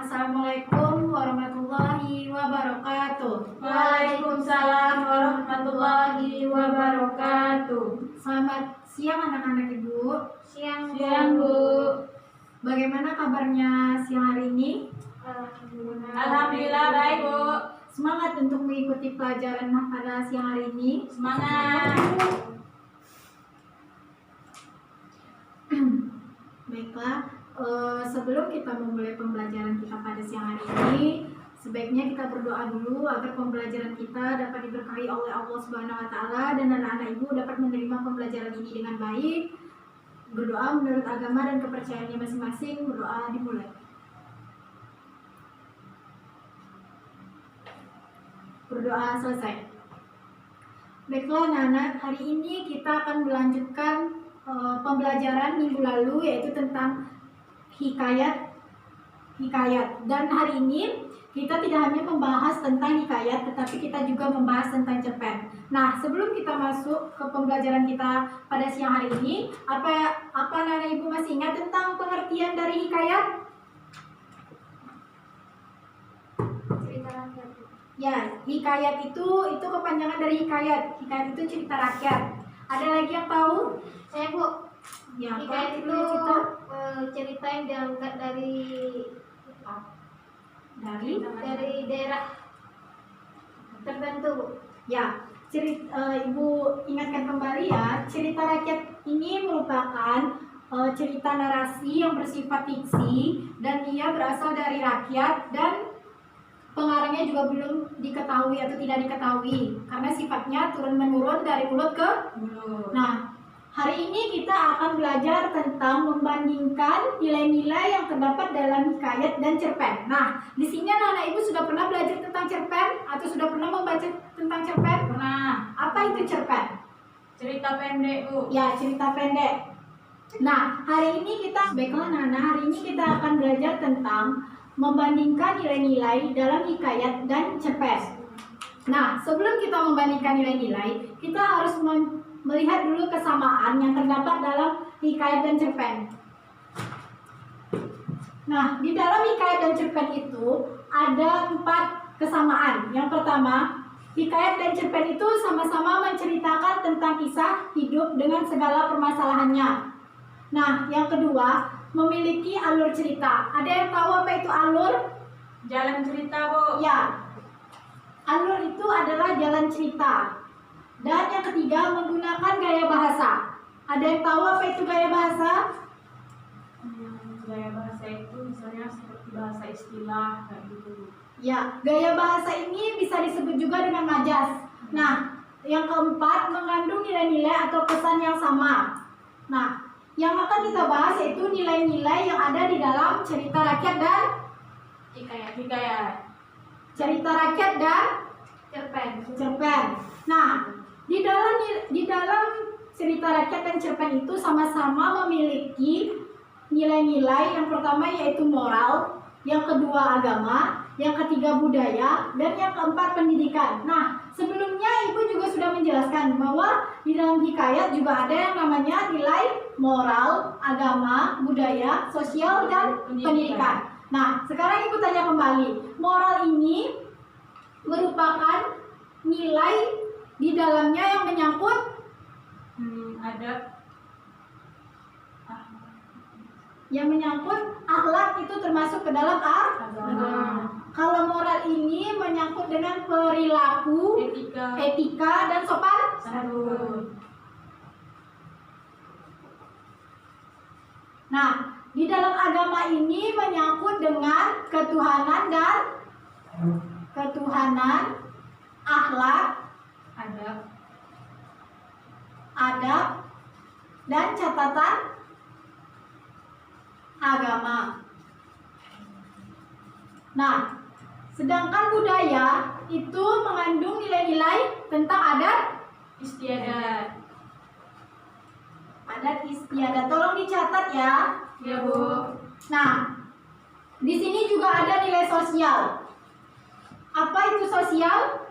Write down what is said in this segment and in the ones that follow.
Assalamualaikum warahmatullahi wabarakatuh. Waalaikumsalam warahmatullahi wabarakatuh. Selamat siang anak-anak ibu. Siang Bu. Bagaimana kabarnya siang hari ini? Alhamdulillah baik Bu. Semangat untuk mengikuti pelajaran pada siang hari ini. Semangat. Baiklah, sebelum kita memulai pembelajaran kita pada siang hari ini, sebaiknya kita berdoa dulu agar pembelajaran kita dapat diberkahi oleh Allah Subhanahu wa taala dan anak-anak ibu dapat menerima pembelajaran ini dengan baik. Berdoa menurut agama dan kepercayaannya masing-masing. Berdoa dimulai. Berdoa selesai. Baiklah anak-anak, hari ini kita akan melanjutkan pembelajaran minggu lalu, yaitu tentang hikayat. Dan hari ini kita tidak hanya membahas tentang hikayat, tetapi kita juga membahas tentang cerpen. Nah, sebelum kita masuk ke pembelajaran kita pada siang hari ini, apa anak ibu masih ingat tentang pengertian dari hikayat? Cerita rakyat. Ya, hikayat itu kepanjangan dari hikayat. Hikayat itu cerita rakyat. Ada lagi yang tahu? Saya Bu. Ya, Hikayat itu cerita yang diangkat dari daerah tertentu Bu. Ya, ibu ingatkan kembali ya, cerita rakyat ini merupakan cerita narasi yang bersifat fiksi dan ia berasal dari rakyat dan pengarangnya juga belum diketahui atau tidak diketahui karena sifatnya turun-menurun dari mulut ke mulut. Nah, hari ini kita akan belajar tentang membandingkan nilai-nilai yang terdapat dalam hikayat dan cerpen. Nah, di sini anak-anak ibu sudah pernah belajar tentang cerpen atau sudah pernah membaca tentang cerpen? Pernah. Apa itu cerpen? Cerita pendek Bu. Ya, cerita pendek. Nah, hari ini kita akan belajar tentang membandingkan nilai-nilai dalam hikayat dan cerpen. Nah, sebelum kita membandingkan nilai-nilai, kita harus melihat dulu kesamaan yang terdapat dalam hikayat dan cerpen. Nah, di dalam hikayat dan cerpen itu ada 4 kesamaan. Yang pertama, hikayat dan cerpen itu sama-sama menceritakan tentang kisah hidup dengan segala permasalahannya. Nah, yang kedua, memiliki alur cerita. Ada yang tahu apa itu alur? Jalan cerita Bu. Ya, alur itu adalah jalan cerita. Dan yang ketiga, menggunakan gaya bahasa. Ada yang tahu apa itu gaya bahasa? Gaya bahasa itu misalnya seperti bahasa istilah kayak gitu. Ya, gaya bahasa ini bisa disebut juga dengan majas. Nah, yang keempat, mengandung nilai-nilai atau pesan yang sama. Nah, yang akan kita bahas yaitu nilai-nilai yang ada di dalam cerita rakyat dan hikayat. Cerita rakyat dan cerpen. Nah, di dalam cerita rakyat dan cerpen itu sama-sama memiliki nilai-nilai. Yang pertama yaitu moral, yang kedua agama, yang ketiga budaya, dan yang keempat pendidikan. Nah, sebelumnya ibu juga sudah menjelaskan bahwa di dalam hikayat juga ada yang namanya nilai moral, agama, budaya, sosial, dan pendidikan. Nah, sekarang ibu tanya kembali, moral ini merupakan nilai di dalamnya yang menyangkut akhlak, itu termasuk ke dalam agama. Kalau moral ini menyangkut dengan perilaku, etika dan sopan santun. Nah, di dalam agama ini menyangkut dengan ketuhanan, akhlak, adab, dan catatan agama. Nah, sedangkan budaya itu mengandung nilai-nilai tentang adat Istiadat. Tolong dicatat ya. Ya Bu. Nah, di sini juga ada nilai sosial. Apa itu sosial?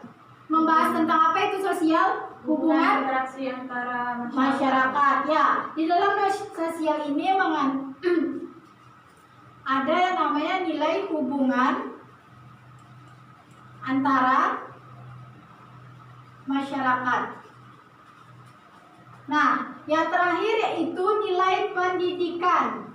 Membahas tentang apa itu sosial? Hubungan interaksi antara masyarakat. Ya, di dalam sosial ini ada yang namanya nilai hubungan antara masyarakat. Nah, yang terakhir yaitu nilai pendidikan.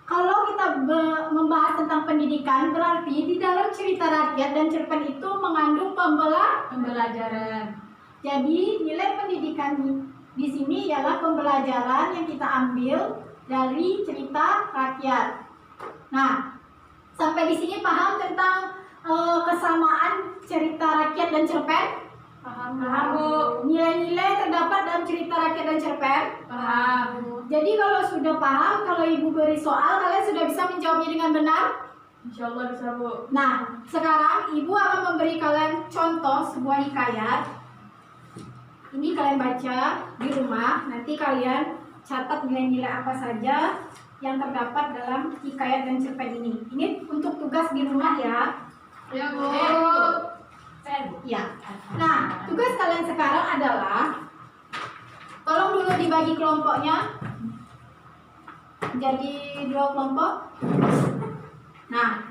Kalau kita membahas tentang pendidikan, berarti di dalam cerita rakyat dan cerpen itu mengandung Pembelajaran. Jadi nilai pendidikan di sini ialah pembelajaran yang kita ambil dari cerita rakyat. Nah, sampai di sini paham tentang kesamaan cerita rakyat dan cerpen? Paham Bu. Nilai-nilai terdapat dalam cerita rakyat dan cerpen? Paham. Jadi kalau sudah paham, kalau ibu beri soal, kalian sudah bisa menjawabnya dengan benar? Insya Allah bisa Bu. Nah, sekarang ibu akan memberi kalian contoh sebuah hikayat. Ini kalian baca di rumah, nanti kalian catat nilai-nilai apa saja yang terdapat dalam hikayat dan cerpen ini. Ini untuk tugas di rumah ya. Ya Bu. Ya. Nah, tugas kalian sekarang adalah, tolong dulu dibagi kelompoknya jadi 2 kelompok. Nah,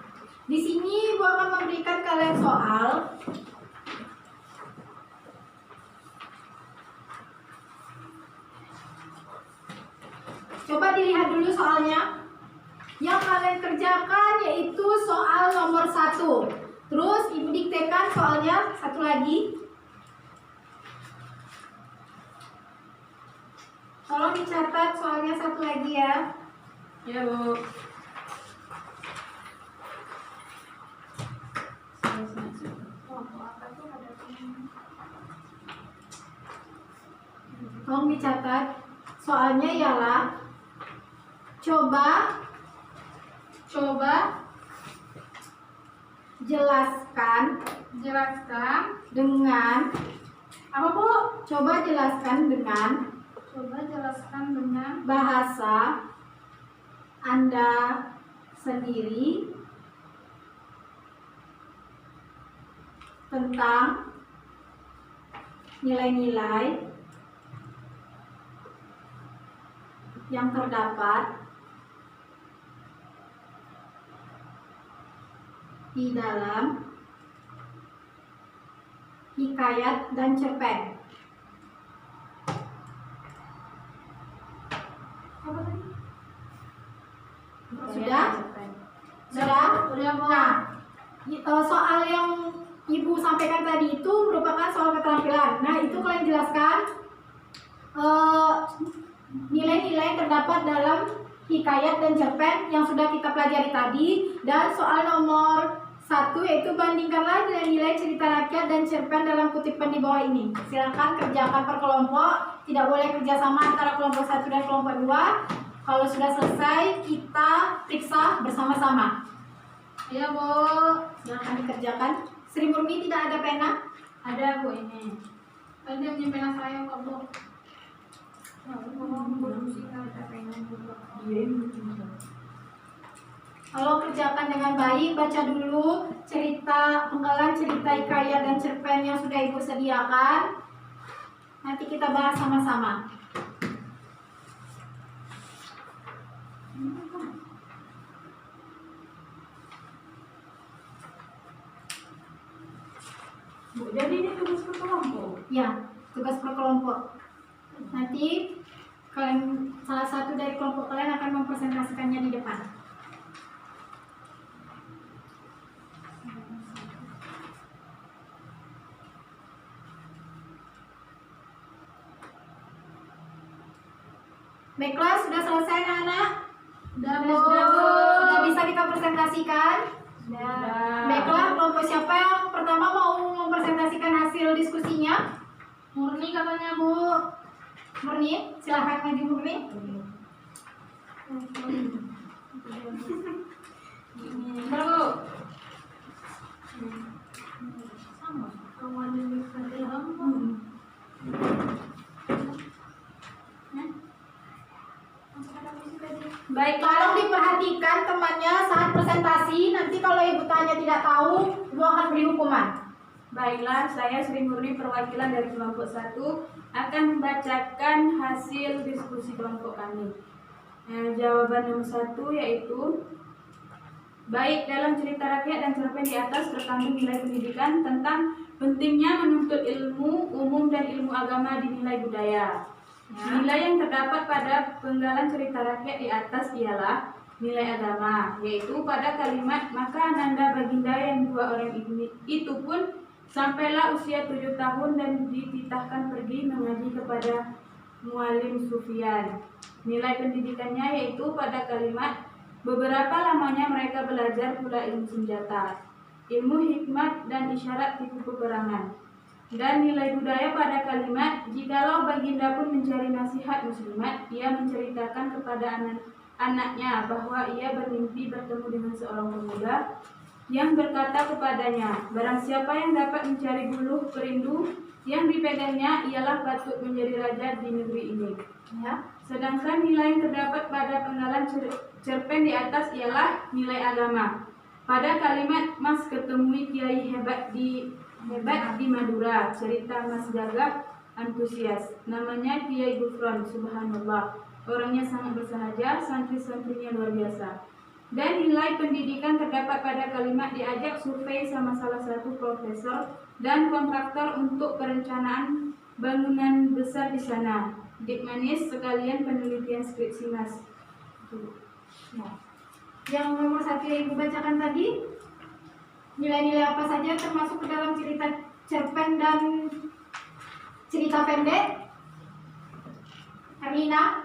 di sini Ibu akan memberikan kalian soal. Coba dilihat dulu soalnya. Yang kalian kerjakan yaitu soal nomor 1. Terus Ibu diktekan soalnya satu lagi. Tolong dicatat soalnya satu lagi ya. Ya Bu. Tolong dicatat. Soalnya ialah coba jelaskan dengan Apa Bu? coba jelaskan dengan bahasa Anda sendiri tentang nilai-nilai yang terdapat di dalam hikayat dan cerpen. Sudah? Sudah Bu. Nah, soal yang Ibu sampaikan tadi itu merupakan soal keterampilan. Nah, itu kalian jelaskan nilai-nilai yang terdapat dalam hikayat dan cerpen yang sudah kita pelajari tadi. Dan soal nomor 1 yaitu bandingkanlah nilai-nilai cerita rakyat dan cerpen dalam kutipan di bawah ini. Silakan kerjakan per kelompok, tidak boleh kerjasama antara kelompok 1 dan kelompok 2. Kalau sudah selesai, kita periksa bersama-sama. Ya Bu. Silakan dikerjakan. Sri Murni tidak ada pena? Ada Bu ini. Tadi dia punya pena saya kok Bu. Kalau kerjakan dengan baik, baca dulu penggalan cerita hikayat dan cerpen yang sudah Ibu sediakan. Nanti kita bahas sama-sama. Bu, jadi ini tugas per kelompok. Ya, tugas per kelompok. Nanti kalian, salah satu dari kelompok kalian akan mempresentasikannya di depan. Baiklah, sudah selesai anak-anak? Sudah Bu. Sudah bisa kita presentasikan? Sudah. Baiklah, kelompok siapa yang pertama mau mempresentasikan hasil diskusinya? Murni katanya Bu. Murni, silahkan maju Murni. Bentar Bu. Baik, tolong diperhatikan temannya saat presentasi. Nanti kalau Ibu tanya tidak tahu, Ibu akan beri hukuman. Baiklah, saya Sri Murni perwakilan dari kelompok 1 akan membacakan hasil diskusi kelompok kami. Jawaban nomor 1 yaitu baik dalam cerita rakyat dan cerpen di atas terkandung nilai pendidikan tentang pentingnya menuntut ilmu umum dan ilmu agama di nilai budaya. Nilai yang terdapat pada penggalan cerita rakyat di atas ialah nilai agama, yaitu pada kalimat maka Ananda Baginda yang dua orang itu pun sampailah usia 7 tahun dan dititahkan pergi mengaji kepada Mualim Sufyan. Nilai pendidikannya yaitu pada kalimat beberapa lamanya mereka belajar pula ilmu senjata, ilmu hikmat dan isyarat tipu peperangan. Dan nilai budaya pada kalimat jikalau Baginda pun mencari nasihat muslimat, ia menceritakan kepada anaknya bahwa ia bermimpi bertemu dengan seorang pemuda yang berkata kepadanya, barang siapa yang dapat mencari buluh perindu yang dipegangnya ialah patut menjadi raja di negeri ini. Ya. Sedangkan nilai yang terdapat pada penggalan cerpen di atas ialah nilai agama. Pada kalimat Mas ketemui kiai hebat di Madura, cerita Mas Gagap antusias. Namanya Kiai Gufron, subhanallah. Orangnya sangat bersahaja, santri-santrinya luar biasa. Dan nilai pendidikan terdapat pada kalimat diajak survei sama salah satu profesor dan kontraktor untuk perencanaan bangunan besar di sana. Dik manis sekalian penelitian skripsi Mas. Nah, yang nomor 1 yang Ibu bacakan tadi, nilai-nilai apa saja termasuk ke dalam cerita cerpen dan cerita pendek? Herlina?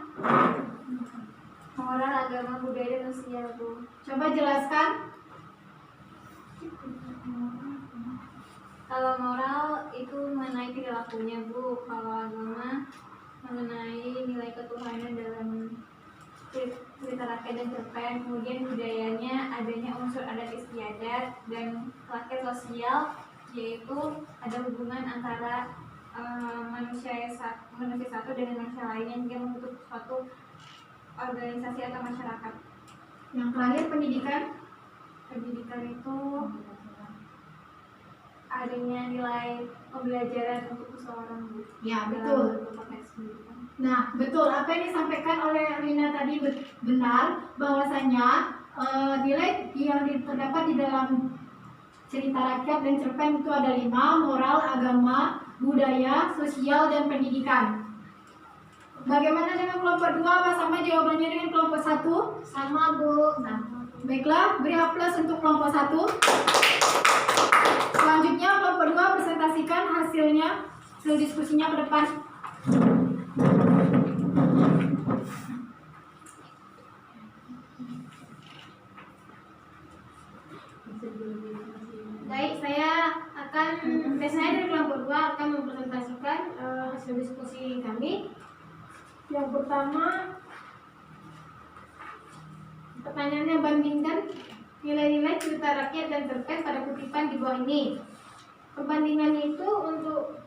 Moral, agama, budaya, dan sosial, Bu. Coba jelaskan. Kalau moral itu mengenai perilakunya, Bu. Kalau agama mengenai nilai ketuhanan dalam cerita rakyat dan cerpen. Kemudian budayanya adanya unsur adat istiadat, dan terakhir sosial yaitu ada hubungan antara manusia satu dengan manusia lainnya hingga membentuk suatu organisasi atau masyarakat. Yang terakhir pendidikan. Pendidikan itu adanya nilai pembelajaran untuk seseorang. Ya, betul. Nah, betul. Apa yang disampaikan oleh Rina tadi benar, bahwasanya nilai yang terdapat di dalam cerita rakyat dan cerpen itu ada 5: moral, agama, budaya, sosial, dan pendidikan. Bagaimana dengan kelompok 2? Apa sama jawabannya dengan kelompok 1? Sama, Bu. Nah, baiklah, beri A+ untuk kelompok 1. Selanjutnya kelompok 2 presentasikan hasilnya, hasil diskusinya ke depan. Baik, saya dari kelompok 2 akan mempresentasikan hasil diskusi kami. Yang pertama, pertanyaannya bandingkan nilai-nilai cerita rakyat dan cerpen pada kutipan di bawah ini. Perbandingannya itu untuk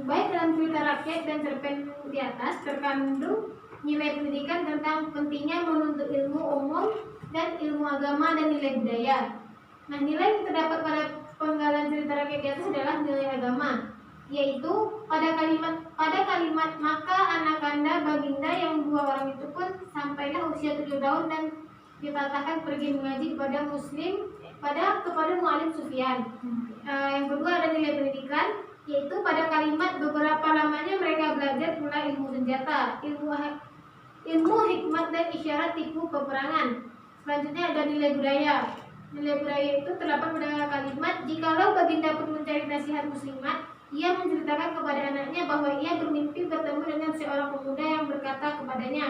baik dalam cerita rakyat dan cerpen di atas terkandung nilai pendidikan tentang pentingnya menuntut ilmu umum dan ilmu agama dan nilai budaya. Nah, nilai yang terdapat pada penggalan cerita rakyat di atas adalah nilai agama, yaitu pada kalimat maka anak Anda Baginda yang 2 orang itu pun sampailah usia 7 tahun dan dikatakan pergi mengaji kepada Mualim Sufyan. Yang kedua ada nilai pendidikan, yaitu pada kalimat beberapa lamanya mereka belajar pula ilmu senjata, ilmu hikmat dan isyarat tipu peperangan. Selanjutnya ada nilai budaya. Nilai budaya itu terdapat pada kalimat jikalau Baginda pun mencari nasihat muslimat, ia menceritakan kepada anaknya bahwa ia bermimpi bertemu dengan seorang pemuda yang berkata kepadanya.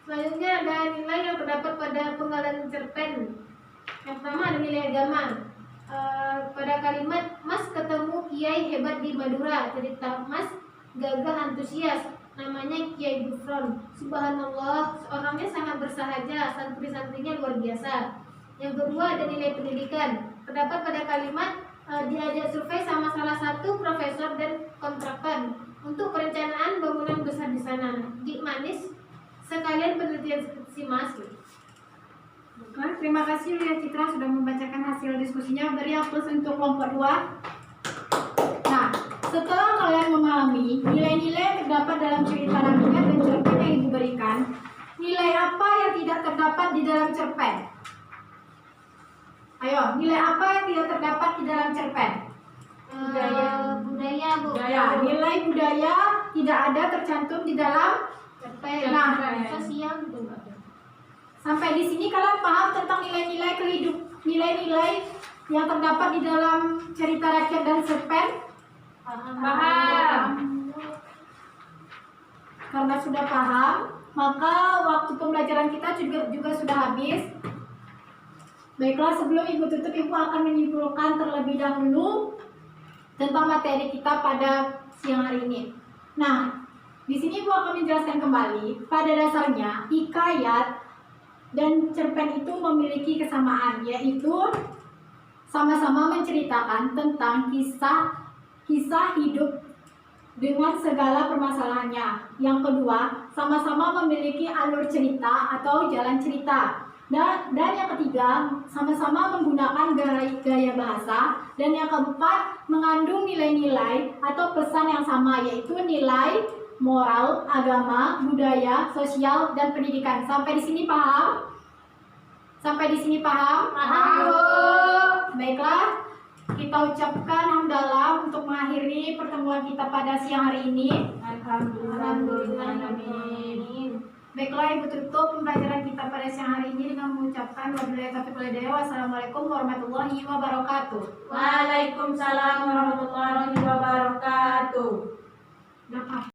Selanjutnya ada nilai yang terdapat pada penggalan cerpen. Yang pertama ada nilai agama. Pada kalimat Mas ketemu kiai hebat di Madura, cerita Mas gagah antusias. Namanya Kiai Gufron, subhanallah, orangnya sangat bersahaja, santri-santrinya luar biasa. Yang kedua ada nilai pendidikan. Terdapat pada kalimat diajak survei sama salah satu profesor dan kontraktor untuk perencanaan bangunan besar di sana. Dik manis sekalian penelitian skripsi Mas. Nah, terima kasih Lia Citra sudah membacakan hasil diskusinya. Beri A+ untuk kelompok 2. Nah, setelah kalian memahami nilai-nilai yang terdapat dalam cerita rakyat terdapat di dalam cerpen? Ayo, nilai apa yang tidak terdapat di dalam cerpen? Budaya, Bu. Ya, nilai budaya tidak ada tercantum di dalam cerpen. Nah, Sosial gitu. sampai di sini kalian paham tentang nilai-nilai yang terdapat di dalam cerita rakyat dan cerpen? Paham. Karena sudah paham, maka waktu pembelajaran kita juga sudah habis. Baiklah, sebelum Ibu tutup, Ibu akan menyimpulkan terlebih dahulu tentang materi kita pada siang hari ini. Nah, di sini Ibu akan menjelaskan kembali, pada dasarnya hikayat dan cerpen itu memiliki kesamaan, yaitu sama-sama menceritakan tentang kisah hidup dengan segala permasalahannya. Yang kedua, sama-sama memiliki alur cerita atau jalan cerita. Dan yang ketiga, sama-sama menggunakan gaya bahasa. Dan yang keempat, mengandung nilai-nilai atau pesan yang sama, yaitu nilai moral, agama, budaya, sosial, dan pendidikan. Sampai di sini paham? Sampai di sini paham? Paham. Baiklah, kita ucapkan hamdalah untuk mengakhiri pertemuan kita pada siang hari ini. Alhamdulillah. Baiklah, Ibu tutup pembelajaran kita pada siang hari ini dengan mengucapkan wabillahi taufiq wal hidayah. Wassalamualaikum warahmatullahi wabarakatuh. Waalaikumsalam warahmatullahi wabarakatuh.